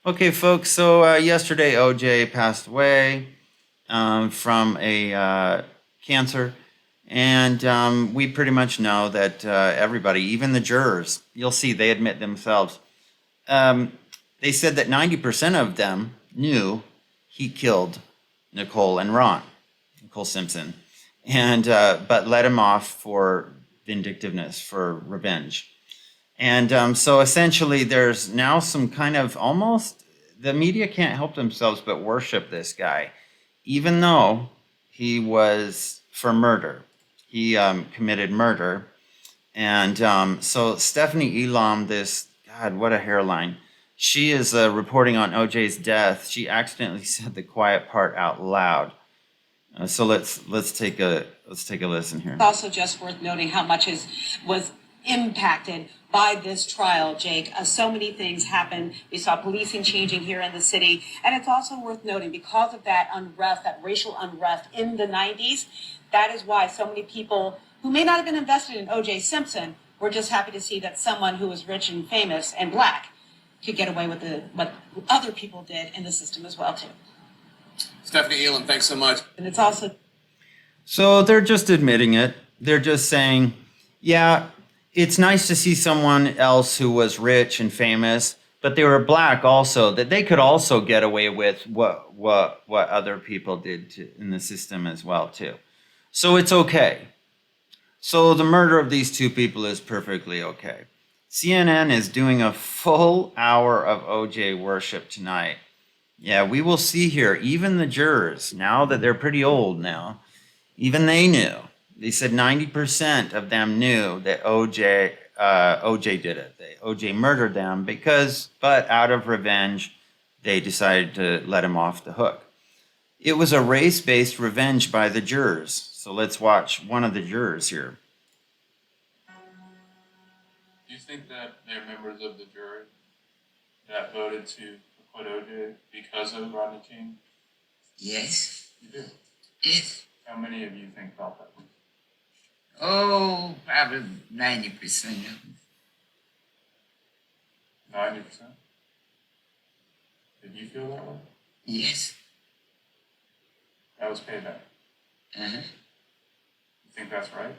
Okay, folks. So yesterday, OJ passed away from a cancer, and we pretty much know that everybody, even the jurors, you'll see they admit themselves. Um, they said that 90% of them knew he killed Nicole and Ron, Nicole Simpson, and but let him off for vindictiveness, for revenge. And so essentially, there's now some kind of almost the media can't help themselves but worship this guy, even though he was for murder. He committed murder. And so Stephanie Elam, this, God, what a hairline. She is reporting on OJ's death. She accidentally said the quiet part out loud. So let's take a listen here. It's also just worth noting how much was impacted by this trial, Jake. So many things happened. We saw policing changing here in the city. And it's also worth noting because of that unrest, that racial unrest in the 90s, that is why so many people who may not have been invested in O.J. Simpson were just happy to see that someone who was rich and famous and black could get away with what other people did in the system as well, too. Stephanie Elam, thanks so much. And it's also... So they're just admitting it. They're just saying, yeah, it's nice to see someone else who was rich and famous, but they were black also, that they could also get away with what other people did in the system as well, too. So it's okay. So the murder of these two people is perfectly okay. CNN is doing a full hour of OJ worship tonight. Yeah, we will see here, even the jurors, now that they're pretty old now, even they knew. They said 90% of them knew that OJ did it. OJ murdered them but out of revenge, they decided to let him off the hook. It was a race-based revenge by the jurors. So let's watch one of the jurors here. Do you think that they're members of the jury that voted to acquit OJ because of Rodney King? Yes. You do? Yes. How many of you think felt that way? Oh, probably 90% of them. 90%? Did you feel that way? Yes. That was payback. Uh-huh. You think that's right?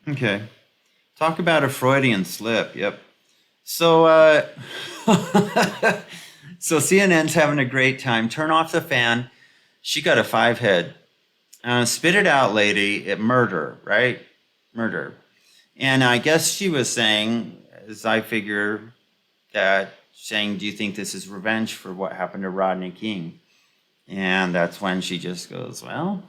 Okay. Talk about a Freudian slip. Yep. So, so CNN's having a great time. Turn off the fan. She got a 5 head. Spit it out, lady. Murder, right? Murder. And I guess she was saying, as I figure that, saying, do you think this is revenge for what happened to Rodney King? And that's when she just goes, well,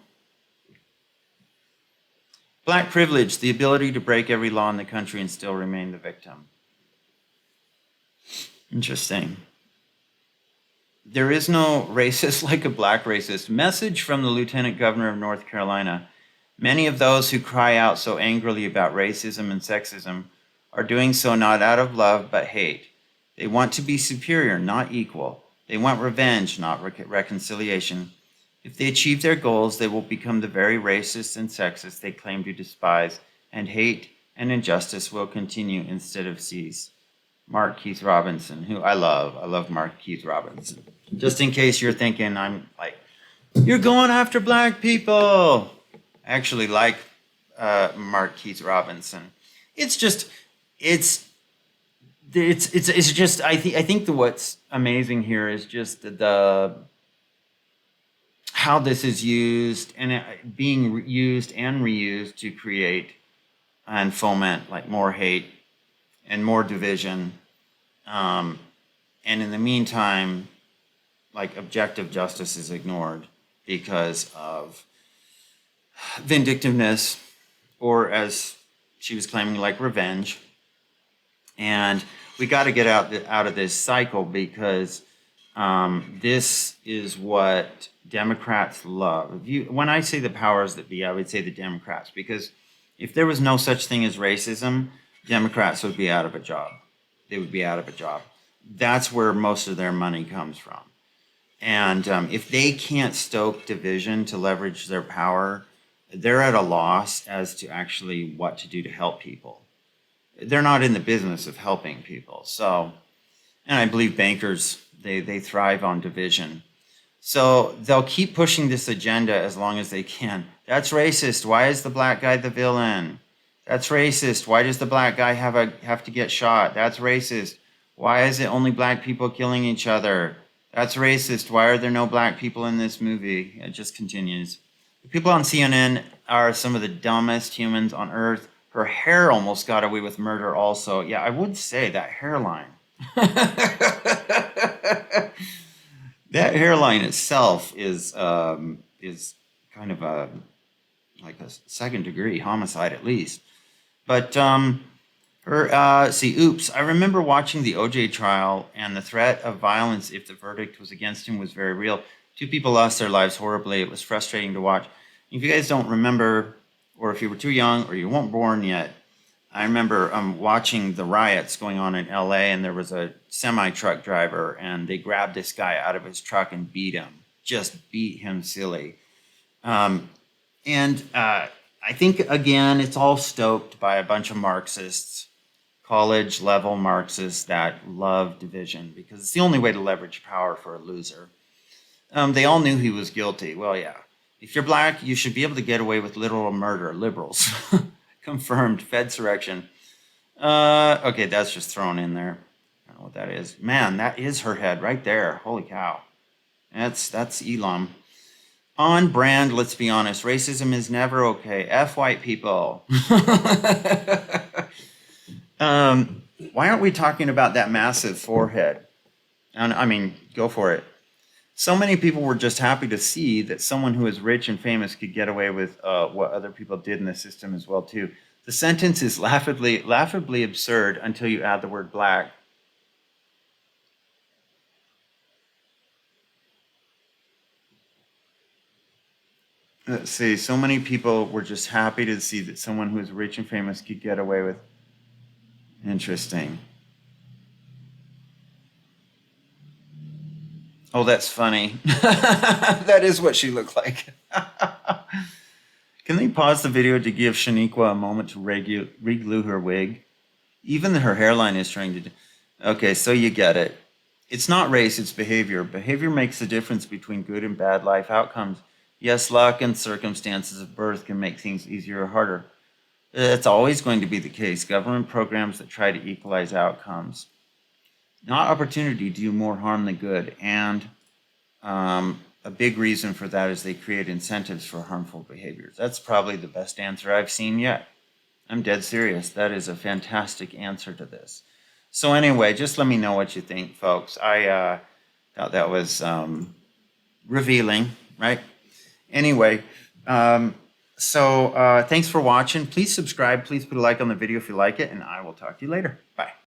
black privilege, the ability to break every law in the country and still remain the victim. Interesting. There is no racist like a black racist. Message from the Lieutenant Governor of North Carolina. Many of those who cry out so angrily about racism and sexism are doing so not out of love but hate. They want to be superior, not equal. They want revenge, not reconciliation. If they achieve their goals, they will become the very racist and sexist they claim to despise, and hate and injustice will continue instead of cease. Mark Keith Robinson, who I love Mark Keith Robinson. Just in case you're thinking I'm like, you're going after black people. I actually like Mark Keith Robinson. It's just, it's just, I think what's amazing here is just the how this is used and being used and reused to create and foment like more hate and more division. And in the meantime, like objective justice is ignored because of vindictiveness, or as she was claiming, like revenge. And we got to get out of this cycle because this is what Democrats love. When I say the powers that be, I would say the Democrats, because if there was no such thing as racism, Democrats would be out of a job. They would be out of a job. That's where most of their money comes from. And if they can't stoke division to leverage their power, they're at a loss as to actually what to do to help people. They're not in the business of helping people. So, and I believe bankers, they thrive on division. So they'll keep pushing this agenda as long as they can. That's racist. Why is the black guy the villain? That's racist. Why does the black guy have to get shot? That's racist. Why is it only black people killing each other? That's racist. Why are there no black people in this movie? It just continues. The people on CNN are some of the dumbest humans on earth. Her hair almost got away with murder also. Yeah, I would say that hairline. That hairline itself is kind of a like a second degree homicide at least. But oops, I remember watching the OJ trial, and the threat of violence if the verdict was against him was very real. 2 people lost their lives horribly. It was frustrating to watch. If you guys don't remember, or if you were too young, or you weren't born yet, I remember watching the riots going on in LA, and there was a semi-truck driver, and they grabbed this guy out of his truck and beat him. Just beat him silly. I think, again, it's all stoked by a bunch of Marxists, college-level Marxists that love division, because it's the only way to leverage power for a loser. They all knew he was guilty. Well, yeah. If you're black, you should be able to get away with literal murder. Liberals. Confirmed. Fedsurrection. Okay, that's just thrown in there. I don't know what that is. Man, that is her head right there. Holy cow. That's Elam. On brand, let's be honest. Racism is never okay. F white people. Why aren't we talking about that massive forehead? And I mean, go for it. So many people were just happy to see that someone who is rich and famous could get away with what other people did in the system as well too. The sentence is laughably absurd until you add the word black. Let's see. So many people were just happy to see that someone who is rich and famous could get away with. Interesting. Oh, that's funny. That is what she looked like. Can they pause the video to give Shaniqua a moment to reglue her wig? Even her hairline is trying to do. Okay, so you get it. It's not race, it's behavior. Behavior makes the difference between good and bad life outcomes. Yes, luck and circumstances of birth can make things easier or harder. That's always going to be the case. Government programs that try to equalize outcomes. Not opportunity do more harm than good. And a big reason for that is they create incentives for harmful behaviors. That's probably the best answer I've seen yet. I'm dead serious. That is a fantastic answer to this. So anyway, just let me know what you think, folks. I thought that was revealing, right? Anyway, thanks for watching. Please subscribe. Please put a like on the video if you like it, and I will talk to you later. Bye.